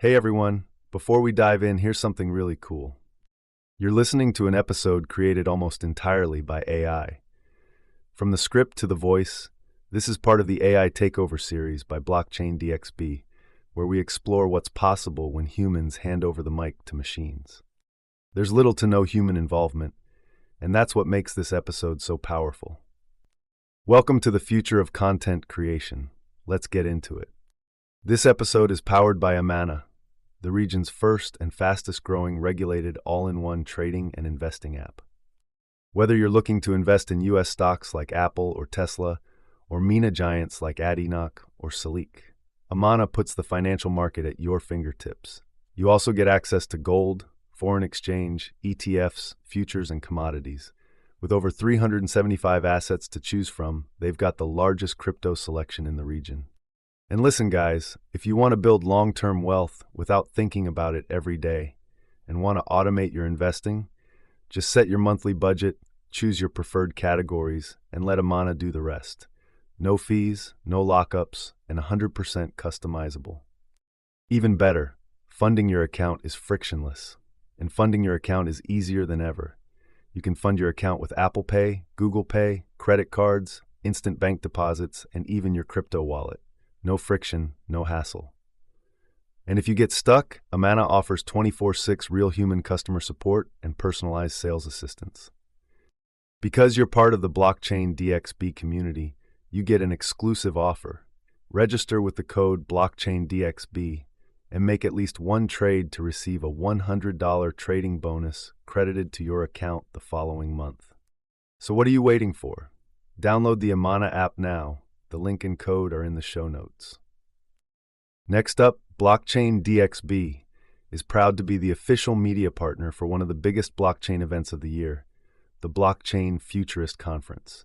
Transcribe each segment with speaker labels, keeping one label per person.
Speaker 1: Hey everyone, before we dive in, here's something really cool. You're listening to an episode created almost entirely by AI. From the script to the voice, this is part of the AI Takeover series by Blockchain DXB, where we explore what's possible when humans hand over the mic to machines. There's little to no human involvement, and that's what makes this episode so powerful. Welcome to the future of content creation. Let's get into it. This episode is powered by Amana, the region's first and fastest growing regulated all-in-one trading and investing app. Whether you're looking to invest in US stocks like Apple or Tesla, or MENA giants like Adinoc or Salik, Amana puts the financial market at your fingertips. You also get access to gold, foreign exchange, ETFs, futures, and commodities. With over 375 assets to choose from, they've got the largest crypto selection in the region. And listen, guys, if you want to build long-term wealth without thinking about it every day and want to automate your investing, just set your monthly budget, choose your preferred categories, and let Amana do the rest. No fees, no lockups, and 100% customizable. Even better, funding your account is frictionless, and funding your account is easier than ever. You can fund your account with Apple Pay, Google Pay, credit cards, instant bank deposits, and even your crypto wallet. No friction, no hassle. And if you get stuck, Amana offers 24/6 real human customer support and personalized sales assistance. Because you're part of the Blockchain DXB community, you get an exclusive offer. Register with the code BlockchainDXB and make at least one trade to receive a $100 trading bonus credited to your account the following month. So what are you waiting for? Download the Amana app now. The link and code are in the show notes. Next up, Blockchain DXB is proud to be the official media partner for one of the biggest blockchain events of the year, the Blockchain Futurist Conference.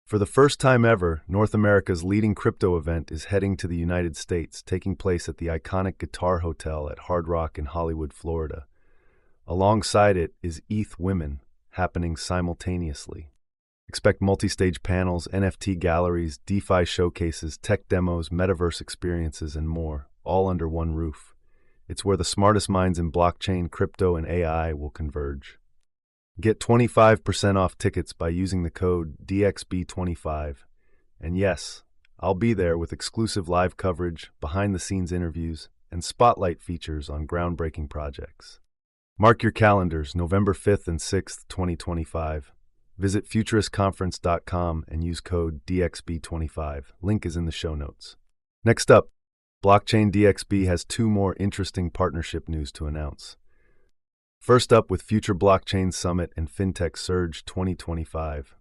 Speaker 1: For the first time ever, North America's leading crypto event is heading to the United States, taking place at the iconic Guitar Hotel at Hard Rock in Hollywood, Florida. Alongside it is ETH Women, happening simultaneously. Expect multi-stage panels, NFT galleries, DeFi showcases, tech demos, metaverse experiences, and more, all under one roof. It's where the smartest minds in blockchain, crypto, and AI will converge. Get 25% off tickets by using the code DXB25. And yes, I'll be there with exclusive live coverage, behind-the-scenes interviews, and spotlight features on groundbreaking projects. Mark your calendars, November 5th and 6th, 2025. Visit futuristconference.com and use code DXB25. Link is in the show notes. Next up, Blockchain DXB has two more interesting partnership news to announce. First up, with Future Blockchain Summit and Fintech Surge 2025.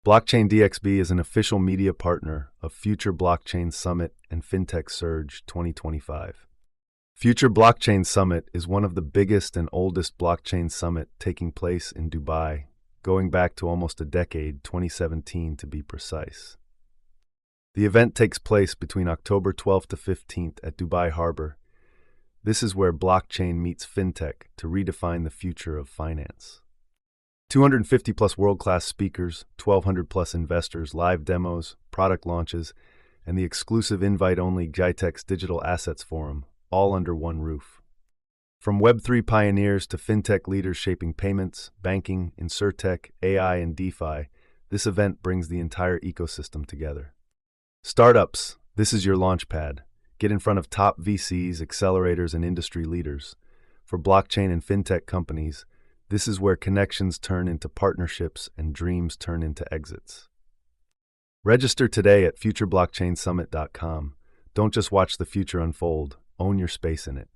Speaker 1: Blockchain DXB is an official media partner of Future Blockchain Summit and Fintech Surge 2025. Future Blockchain Summit is one of the biggest and oldest blockchain summit taking place in Dubai, going back to almost a decade, 2017 to be precise. The event takes place between October 12th to 15th at Dubai Harbour. This is where blockchain meets fintech to redefine the future of finance. 250 plus world-class speakers, 1,200 plus investors, live demos, product launches, and the exclusive invite-only GITEX Digital Assets Forum, all under one roof. From Web3 pioneers to fintech leaders shaping payments, banking, insurtech, AI, and DeFi, this event brings the entire ecosystem together. Startups, this is your launchpad. Get in front of top VCs, accelerators, and industry leaders. For blockchain and fintech companies, this is where connections turn into partnerships and dreams turn into exits. Register today at futureblockchainsummit.com. Don't just watch the future unfold, own your space in it.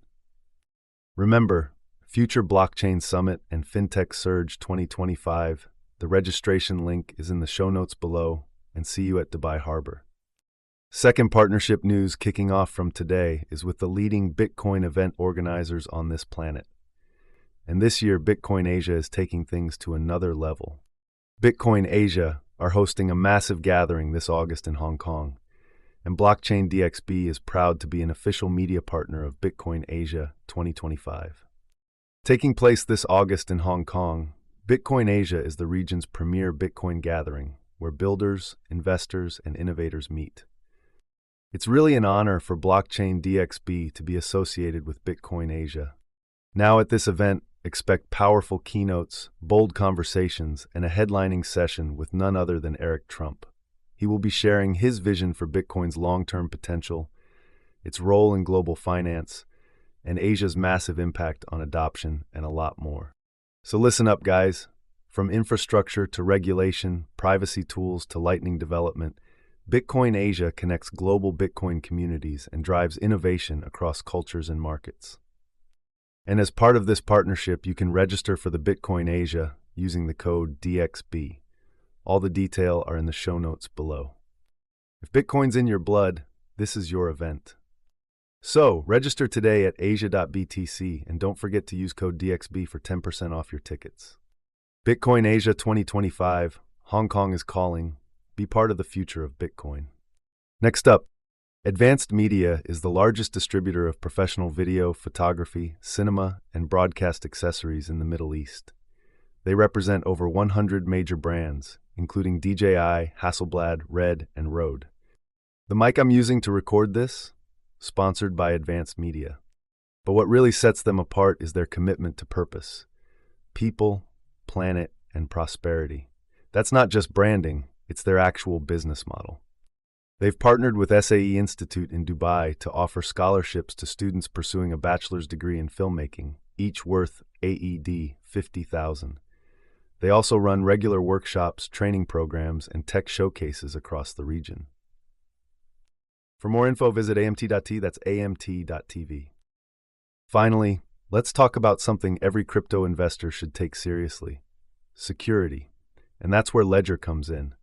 Speaker 1: Remember, Future Blockchain Summit and Fintech Surge 2025. The registration link is in the show notes below, and see you at Dubai Harbour. Second partnership news kicking off from today is with the leading Bitcoin event organizers on this planet. And this year, Bitcoin Asia is taking things to another level. Bitcoin Asia are hosting a massive gathering this August in Hong Kong, and Blockchain DXB is proud to be an official media partner of Bitcoin Asia 2025. Taking place this August in Hong Kong, Bitcoin Asia is the region's premier Bitcoin gathering, where builders, investors, and innovators meet. It's really an honor for Blockchain DXB to be associated with Bitcoin Asia. Now at this event, expect powerful keynotes, bold conversations, and a headlining session with none other than Eric Trump. He will be sharing his vision for Bitcoin's long-term potential, its role in global finance, and Asia's massive impact on adoption, and a lot more. So listen up, guys. From infrastructure to regulation, privacy tools to lightning development, Bitcoin Asia connects global Bitcoin communities and drives innovation across cultures and markets. And as part of this partnership, you can register for the Bitcoin Asia using the code DXB. All the details are in the show notes below. If Bitcoin's in your blood, this is your event. So, register today at asia.btc and don't forget to use code DXB for 10% off your tickets. Bitcoin Asia 2025, Hong Kong is calling. Be part of the future of Bitcoin. Next up, Advanced Media is the largest distributor of professional video, photography, cinema, and broadcast accessories in the Middle East. They represent over 100 major brands, including DJI, Hasselblad, Red, and Rode. The mic I'm using to record this? Sponsored by Advanced Media. But what really sets them apart is their commitment to purpose. People, planet, and prosperity. That's not just branding, it's their actual business model. They've partnered with SAE Institute in Dubai to offer scholarships to students pursuing a bachelor's degree in filmmaking, each worth AED 50,000. They also run regular workshops, training programs, and tech showcases across the region. For more info, visit amt.t, that's amt.tv. Finally, let's talk about something every crypto investor should take seriously: security. And that's where Ledger comes in.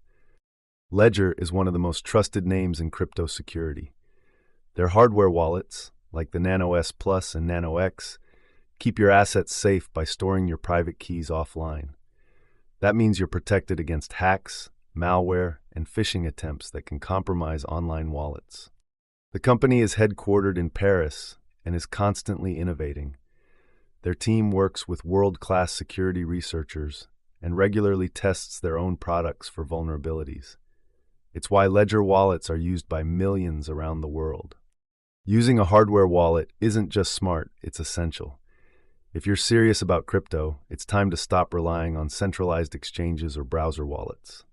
Speaker 1: Ledger is one of the most trusted names in crypto security. Their hardware wallets, like the Nano S Plus and Nano X, keep your assets safe by storing your private keys offline. That means you're protected against hacks, malware, and phishing attempts that can compromise online wallets. The company is headquartered in Paris and is constantly innovating. Their team works with world-class security researchers and regularly tests their own products for vulnerabilities. It's why Ledger wallets are used by millions around the world. Using a hardware wallet isn't just smart, it's essential. If you're serious about crypto, it's time to stop relying on centralized exchanges or browser wallets.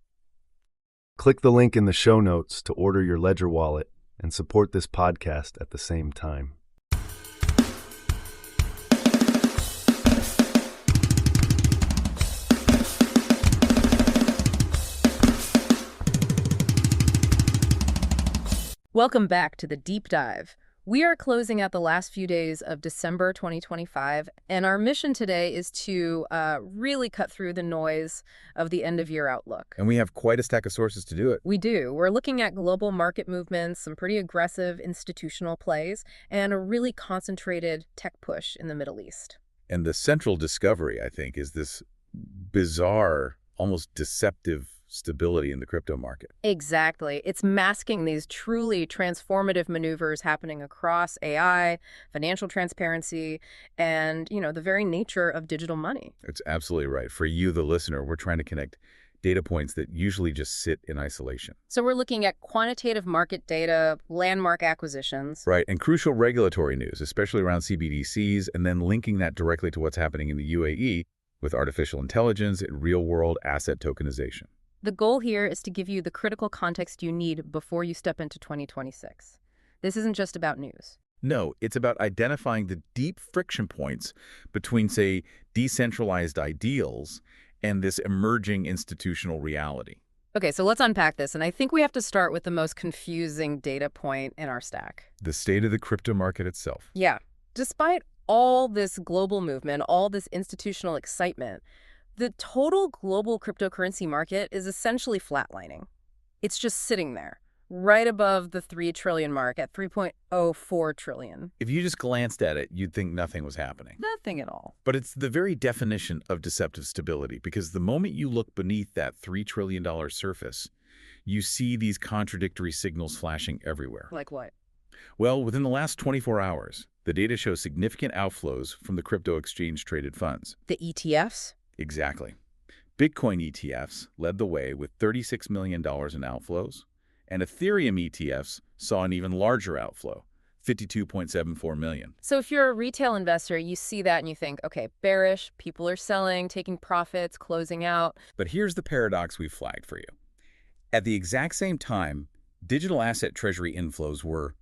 Speaker 1: Click the link in the show notes to order your Ledger wallet and support this podcast at the same time.
Speaker 2: Welcome back to the Deep Dive. We are closing out the last few days of December 2025, and our mission today is to really cut through the noise of the end-of-year outlook.
Speaker 3: And we have quite a stack of sources to do it.
Speaker 2: We do. We're looking at global market movements, some pretty aggressive institutional plays, and a really concentrated tech push in the Middle East.
Speaker 3: And the central discovery, I think, is this bizarre, almost deceptive stability in the crypto market.
Speaker 2: Exactly. It's masking these truly transformative maneuvers happening across AI, financial transparency, and, the very nature of digital money.
Speaker 3: It's absolutely right. For you, the listener, we're trying to connect data points that usually just sit in isolation.
Speaker 2: So we're looking at quantitative market data, landmark acquisitions.
Speaker 3: Right, and crucial regulatory news, especially around CBDCs, and then linking that directly to what's happening in the UAE with artificial intelligence and real-world asset tokenization.
Speaker 2: The goal here is to give you the critical context you need before you step into 2026. This isn't just about news.
Speaker 3: No, it's about identifying the deep friction points between, say, decentralized ideals and this emerging institutional reality.
Speaker 2: Okay, so let's unpack this, and I think we have to start with the most confusing data point in our stack.
Speaker 3: The state of the crypto market itself.
Speaker 2: Yeah. Despite all this global movement, all this institutional excitement, the total global cryptocurrency market is essentially flatlining. It's just sitting there, right above the 3 trillion mark at 3.04 trillion.
Speaker 3: If you just glanced at it, you'd think nothing was happening.
Speaker 2: Nothing at all.
Speaker 3: But it's the very definition of deceptive stability, because the moment you look beneath that $3 trillion surface, you see these contradictory signals flashing everywhere.
Speaker 2: Like what?
Speaker 3: Well, within the last 24 hours, the data shows significant outflows from the crypto exchange-traded funds.
Speaker 2: The ETFs?
Speaker 3: Exactly. Bitcoin ETFs led the way with $36 million in outflows, And Ethereum ETFs saw an even larger outflow, 52.74 million.
Speaker 2: So if you're a retail investor, you see that and you think, okay, bearish, people are selling, taking profits, closing out.
Speaker 3: But here's the paradox we flagged for you. At the exact same time, digital asset treasury inflows were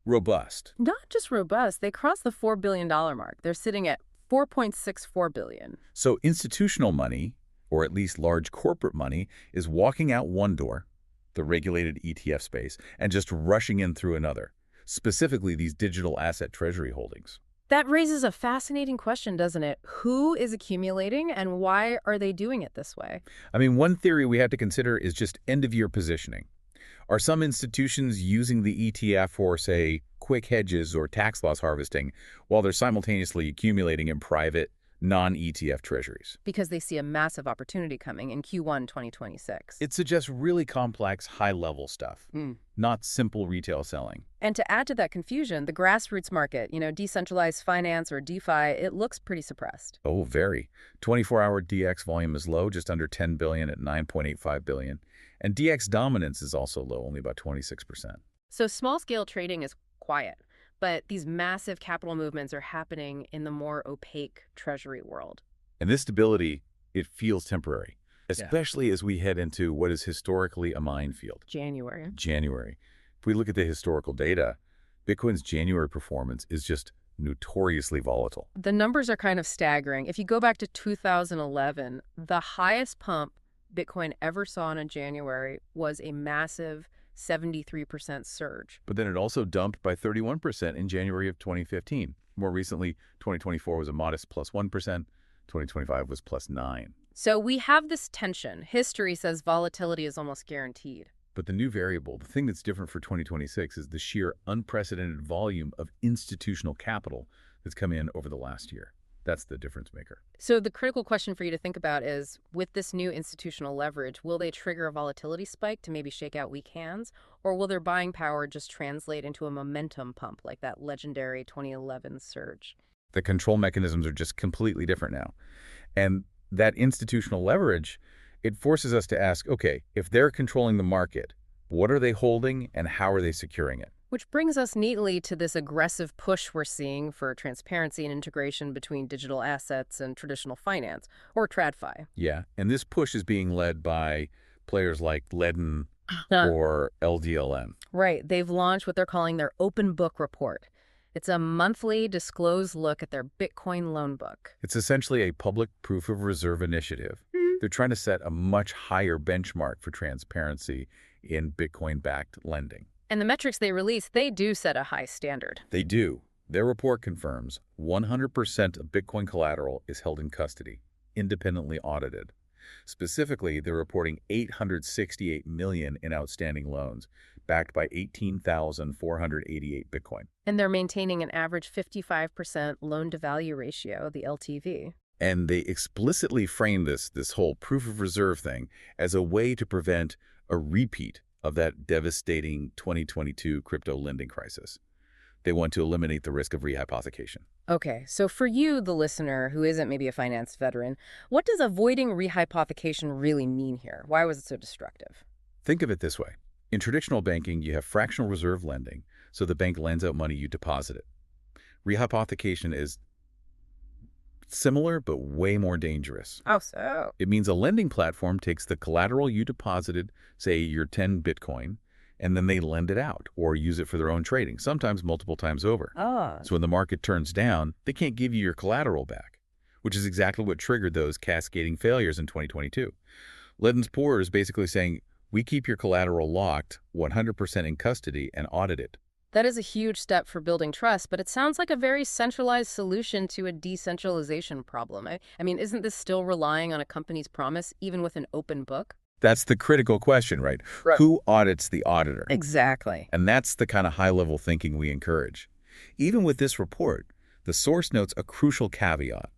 Speaker 3: robust.
Speaker 2: Not just robust, they crossed the $4 billion mark. They're sitting at $4.64 billion.
Speaker 3: So institutional money, or at least large corporate money, is walking out one door, the regulated ETF space, and just rushing in through another, specifically these digital asset treasury holdings.
Speaker 2: That raises a fascinating question, doesn't it? Who is accumulating and why are they doing it this way?
Speaker 3: I mean, one theory we have to consider is just end-of-year positioning. Are some institutions using the ETF for, say, quick hedges or tax loss harvesting while they're simultaneously accumulating in private, non-ETF treasuries?
Speaker 2: Because they see a massive opportunity coming in Q1 2026.
Speaker 3: It suggests really complex, high-level stuff, not simple retail selling.
Speaker 2: And to add to that confusion, the grassroots market, decentralized finance or DeFi, it looks pretty suppressed.
Speaker 3: Oh, very. 24-hour DX volume is low, just under 10 billion at 9.85 billion. And DX dominance is also low, only about 26%.
Speaker 2: So small-scale trading is quiet, but these massive capital movements are happening in the more opaque treasury world.
Speaker 3: And this stability, it feels temporary, especially as we head into what is historically a minefield.
Speaker 2: January.
Speaker 3: If we look at the historical data, Bitcoin's January performance is just notoriously volatile.
Speaker 2: The numbers are kind of staggering. If you go back to 2011, the highest pump Bitcoin ever saw in a January was a massive 73% surge.
Speaker 3: But then it also dumped by 31% in January of 2015. More recently, 2024 was a modest plus 1%, 2025 was plus 9%.
Speaker 2: So we have this tension. History says volatility is almost guaranteed.
Speaker 3: But the new variable, the thing that's different for 2026, is the sheer unprecedented volume of institutional capital that's come in over the last year. That's the difference maker.
Speaker 2: So the critical question for you to think about is, with this new institutional leverage, will they trigger a volatility spike to maybe shake out weak hands? Or will their buying power just translate into a momentum pump like that legendary 2011 surge?
Speaker 3: The control mechanisms are just completely different now. And that institutional leverage, it forces us to ask, okay, if they're controlling the market, what are they holding and how are they securing it?
Speaker 2: Which brings us neatly to this aggressive push we're seeing for transparency and integration between digital assets and traditional finance, or TradFi.
Speaker 3: Yeah, and this push is being led by players like Ledn or LDLN.
Speaker 2: Right. They've launched what they're calling their open book report. It's a monthly disclosed look at their Bitcoin loan book.
Speaker 3: It's essentially a public proof-of-reserve initiative. They're trying to set a much higher benchmark for transparency in Bitcoin-backed lending.
Speaker 2: And the metrics they release, they do set a high standard.
Speaker 3: They do. Their report confirms 100% of Bitcoin collateral is held in custody, independently audited. Specifically, they're reporting 868 million in outstanding loans, backed by 18,488 Bitcoin.
Speaker 2: And they're maintaining an average 55% loan-to-value ratio, the LTV.
Speaker 3: And they explicitly frame this whole proof-of-reserve thing as a way to prevent a repeat of that devastating 2022 crypto lending crisis. They want to eliminate the risk of rehypothecation.
Speaker 2: Okay, so for you, the listener, who isn't maybe a finance veteran, what does avoiding rehypothecation really mean here? Why was it so destructive?
Speaker 3: Think of it this way. In traditional banking, you have fractional reserve lending, so the bank lends out money, you deposit it. Rehypothecation is similar, but way more dangerous.
Speaker 2: Oh, so?
Speaker 3: It means a lending platform takes the collateral you deposited, say your 10 Bitcoin, and then they lend it out or use it for their own trading, sometimes multiple times over. So when the market turns down, they can't give you your collateral back, which is exactly what triggered those cascading failures in 2022. Ledn's Poor is basically saying, we keep your collateral locked 100% in custody and audit it.
Speaker 2: That is a huge step for building trust, but it sounds like a very centralized solution to a decentralization problem. I mean, isn't this still relying on a company's promise, even with an open book?
Speaker 3: That's the critical question, right? Who audits the auditor?
Speaker 2: Exactly.
Speaker 3: And that's the kind of high-level thinking we encourage. Even with this report, the source notes a crucial caveat.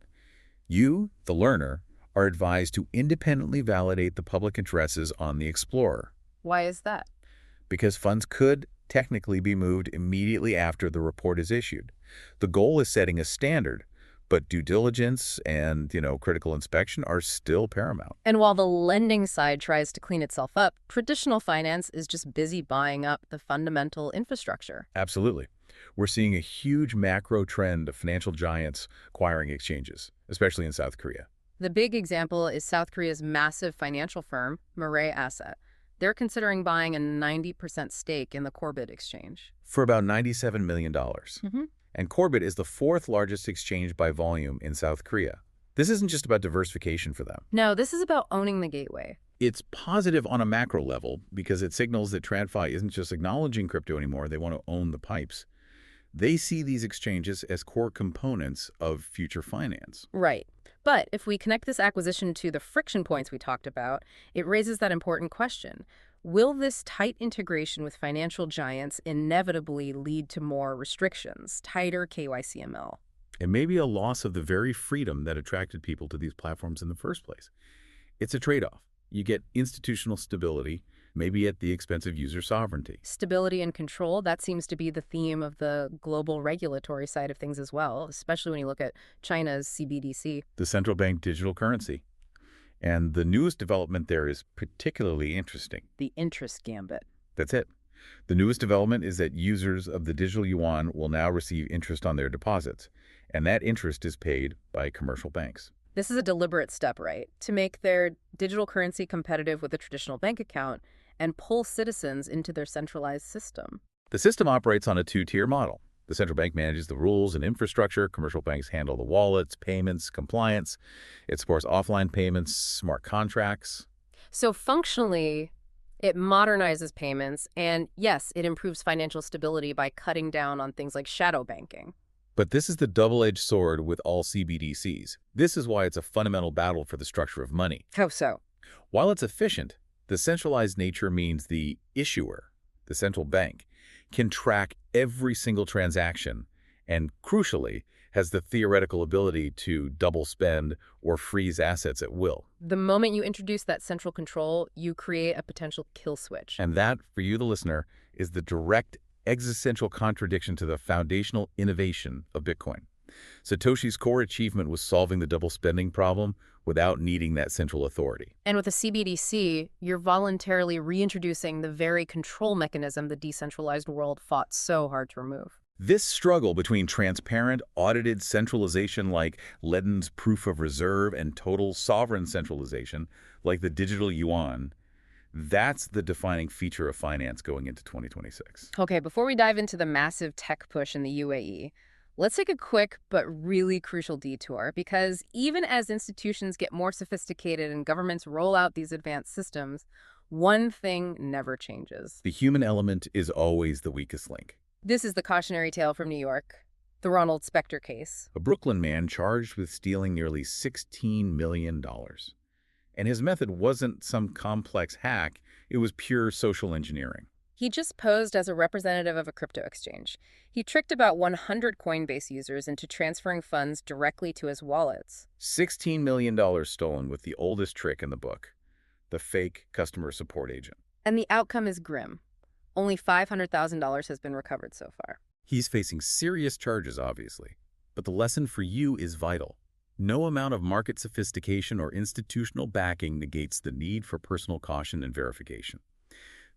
Speaker 3: You, the learner, are advised to independently validate the public addresses on the Explorer.
Speaker 2: Why is that?
Speaker 3: Because funds could technically be moved immediately after the report is issued. The goal is setting a standard But due diligence and, critical inspection are still paramount.
Speaker 2: And while the lending side tries to clean itself up, traditional finance is just busy buying up the fundamental infrastructure.
Speaker 3: Absolutely. We're seeing a huge macro trend of financial giants acquiring exchanges, especially in South Korea.
Speaker 2: The big example is South Korea's massive financial firm, Mirae Asset. They're considering buying a 90% stake in the Korbit exchange.
Speaker 3: For about $97 million.
Speaker 2: Mm-hmm.
Speaker 3: And Korbit is the fourth largest exchange by volume in South Korea. This isn't just about diversification for them.
Speaker 2: No, this is about owning the gateway.
Speaker 3: It's positive on a macro level because it signals that TradFi isn't just acknowledging crypto anymore, they want to own the pipes. They see these exchanges as core components of future finance.
Speaker 2: Right. But if we connect this acquisition to the friction points we talked about, it raises that important question. Will this tight integration with financial giants inevitably lead to more restrictions, tighter KYCML?
Speaker 3: And maybe a loss of the very freedom that attracted people to these platforms in the first place. It's a trade-off. You get institutional stability, maybe at the expense of user sovereignty.
Speaker 2: Stability and control, that seems to be the theme of the global regulatory side of things as well, especially when you look at China's CBDC.
Speaker 3: The central bank digital currency. And the newest development there is particularly interesting.
Speaker 2: The interest gambit.
Speaker 3: That's it. The newest development is that users of the digital yuan will now receive interest on their deposits, and that interest is paid by commercial banks.
Speaker 2: This is a deliberate step, right? To make their digital currency competitive with a traditional bank account and pull citizens into their centralized system.
Speaker 3: The system operates on a two-tier model. The central bank manages the rules and infrastructure. Commercial banks handle the wallets, payments, compliance. It supports offline payments, smart contracts.
Speaker 2: So functionally, it modernizes payments, and yes, it improves financial stability by cutting down on things like shadow banking.
Speaker 3: But this is the double-edged sword with all CBDCs. This is why it's a fundamental battle for the structure of money.
Speaker 2: How so?
Speaker 3: While it's efficient, the centralized nature means the issuer, the central bank, can track every single transaction and, crucially, has the theoretical ability to double spend or freeze assets at will.
Speaker 2: The moment you introduce that central control, you create a potential kill switch.
Speaker 3: And that, for you, the listener, is the direct existential contradiction to the foundational innovation of Bitcoin. Satoshi's core achievement was solving the double spending problem without needing that central authority.
Speaker 2: And with a CBDC, you're voluntarily reintroducing the very control mechanism the decentralized world fought so hard to remove.
Speaker 3: This struggle between transparent, audited centralization like Ledn's proof of reserve and total sovereign centralization like the digital yuan, that's the defining feature of finance going into 2026.
Speaker 2: Okay, before we dive into the massive tech push in the UAE, let's take a quick but really crucial detour, because even as institutions get more sophisticated and governments roll out these advanced systems, one thing never changes.
Speaker 3: The human element is always the weakest link.
Speaker 2: This is the cautionary tale from New York, the Ronald Spector case.
Speaker 3: A Brooklyn man charged with stealing nearly $16 million. And his method wasn't some complex hack, it was pure social engineering.
Speaker 2: He just posed as a representative of a crypto exchange. He tricked about 100 Coinbase users into transferring funds directly to his wallets.
Speaker 3: $16 million stolen with the oldest trick in the book, the fake customer support agent.
Speaker 2: And the outcome is grim. Only $500,000 has been recovered so far.
Speaker 3: He's facing serious charges, obviously. But the lesson for you is vital. No amount of market sophistication or institutional backing negates the need for personal caution and verification.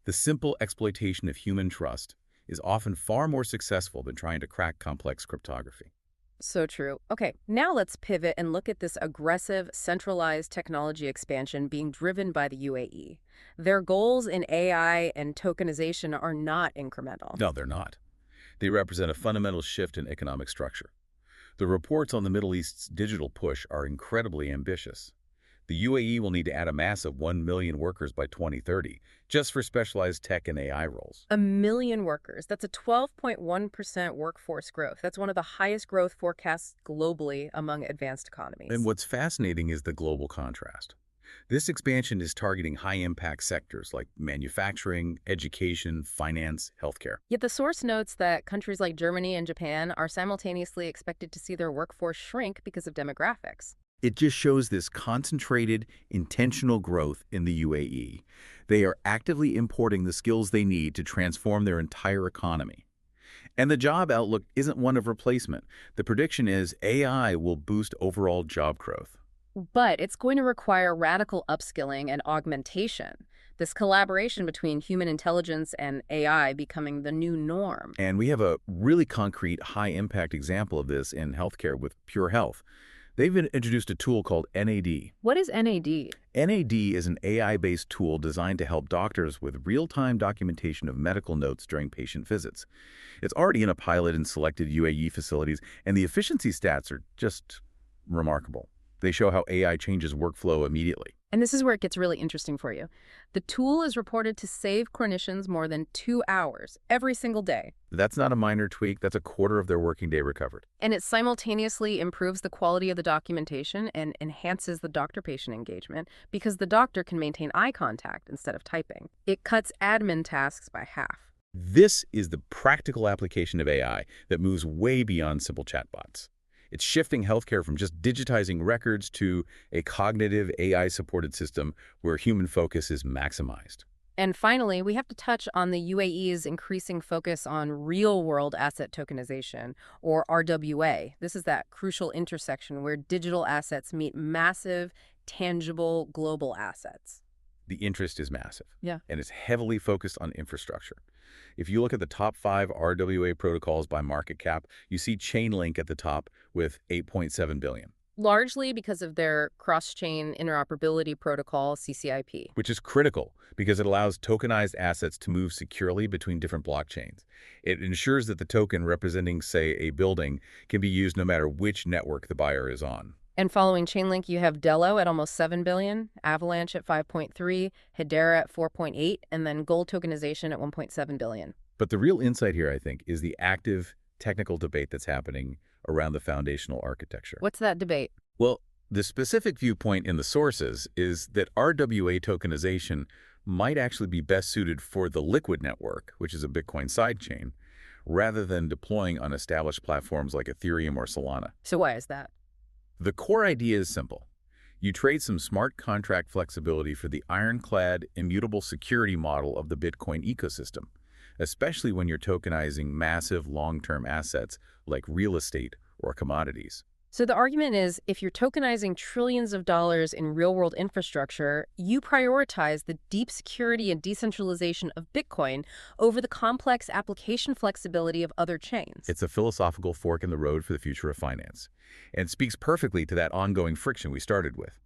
Speaker 3: The simple exploitation of human trust is often far more successful than trying to crack complex cryptography.
Speaker 2: So true. Okay, now let's pivot and look at this aggressive, centralized technology expansion being driven by the UAE. Their goals in AI and tokenization are not incremental.
Speaker 3: No, they're not. They represent a fundamental shift in economic structure. The reports on the Middle East's digital push are incredibly ambitious. The UAE will need to add a massive 1 million workers by 2030, just for specialized tech and AI roles.
Speaker 2: 1 million workers. That's a 12.1% workforce growth. That's one of the highest growth forecasts globally among advanced economies.
Speaker 3: And what's fascinating is the global contrast. This expansion is targeting high-impact sectors like manufacturing, education, finance, healthcare.
Speaker 2: Yet the source notes that countries like Germany and Japan are simultaneously expected to see their workforce shrink because of demographics.
Speaker 3: It just shows this concentrated, intentional growth in the UAE. They are actively importing the skills they need to transform their entire economy. And the job outlook isn't one of replacement. The prediction is AI will boost overall job growth.
Speaker 2: But it's going to require radical upskilling and augmentation, this collaboration between human intelligence and AI becoming the new norm.
Speaker 3: And we have a really concrete, high-impact example of this in healthcare with Pure Health. They've introduced a tool called NAD.
Speaker 2: What is NAD?
Speaker 3: NAD is an AI-based tool designed to help doctors with real-time documentation of medical notes during patient visits. It's already in a pilot in selected UAE facilities, and the efficiency stats are just remarkable. They show how AI changes workflow immediately.
Speaker 2: And this is where it gets really interesting for you. The tool is reported to save clinicians more than 2 hours every single day.
Speaker 3: That's not a minor tweak. That's a quarter of their working day recovered.
Speaker 2: And it simultaneously improves the quality of the documentation and enhances the doctor-patient engagement because the doctor can maintain eye contact instead of typing. It cuts admin tasks by half.
Speaker 3: This is the practical application of AI that moves way beyond simple chatbots. It's shifting healthcare from just digitizing records to a cognitive AI-supported system where human focus is maximized.
Speaker 2: And finally, we have to touch on the UAE's increasing focus on real-world asset tokenization, or RWA. This is that crucial intersection where digital assets meet massive, tangible, global assets.
Speaker 3: The interest is massive.
Speaker 2: Yeah.
Speaker 3: And it's heavily focused on infrastructure. If you look at the top 5 RWA protocols by market cap, you see Chainlink at the top with $8.7 billion.
Speaker 2: Largely because of their cross-chain interoperability protocol, CCIP.
Speaker 3: Which is critical because it allows tokenized assets to move securely between different blockchains. It ensures that the token representing, say, a building can be used no matter which network the buyer is on.
Speaker 2: And following Chainlink, you have Dello at almost $7 billion, Avalanche at $5.3, Hedera at $4.8, and then gold tokenization at $1.7 billion.
Speaker 3: But the real insight here, I think, is the active technical debate that's happening around the foundational architecture.
Speaker 2: What's that debate?
Speaker 3: Well, the specific viewpoint in the sources is that RWA tokenization might actually be best suited for the Liquid network, which is a Bitcoin sidechain, rather than deploying on established platforms like Ethereum or Solana.
Speaker 2: So why is that?
Speaker 3: The core idea is simple. You trade some smart contract flexibility for the ironclad, immutable security model of the Bitcoin ecosystem, especially when you're tokenizing massive long-term assets like real estate or commodities.
Speaker 2: So the argument is, if you're tokenizing trillions of dollars in real-world infrastructure, you prioritize the deep security and decentralization of Bitcoin over the complex application flexibility of other chains.
Speaker 3: It's a philosophical fork in the road for the future of finance, and speaks perfectly to that ongoing friction we started with.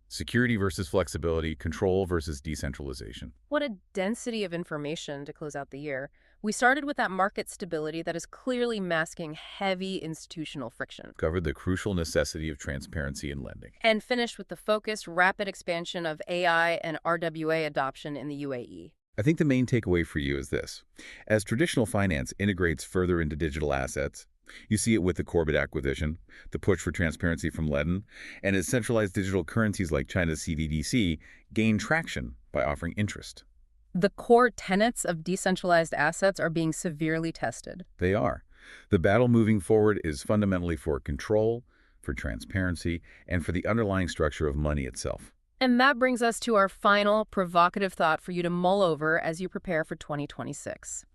Speaker 3: Security versus flexibility, control versus decentralization.
Speaker 2: What a density of information to close out the year. We started with that market stability that is clearly masking heavy institutional friction.
Speaker 3: Covered the crucial necessity of transparency in lending.
Speaker 2: And finished with the focused, rapid expansion of AI and RWA adoption in the UAE.
Speaker 3: I think the main takeaway for you is this. As traditional finance integrates further into digital assets, you see it with the Corbett acquisition, the push for transparency from Ledn, and as centralized digital currencies like China's CBDC gain traction by offering interest.
Speaker 2: The core tenets of decentralized assets are being severely tested.
Speaker 3: They are. The battle moving forward is fundamentally for control, for transparency, and for the underlying structure of money itself.
Speaker 2: And that brings us to our final provocative thought for you to mull over as you prepare for 2026.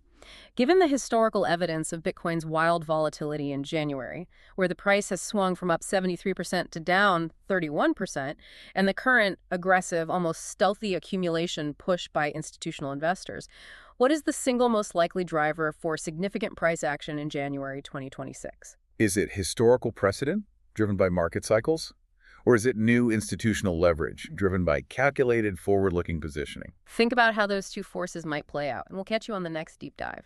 Speaker 2: Given the historical evidence of Bitcoin's wild volatility in January, where the price has swung from up 73% to down 31%, and the current aggressive, almost stealthy accumulation push by institutional investors, what is the single most likely driver for significant price action in January 2026?
Speaker 3: Is it historical precedent, driven by market cycles? Or is it new institutional leverage, driven by calculated, forward-looking positioning?
Speaker 2: Think about how those two forces might play out, and we'll catch you on the next deep dive.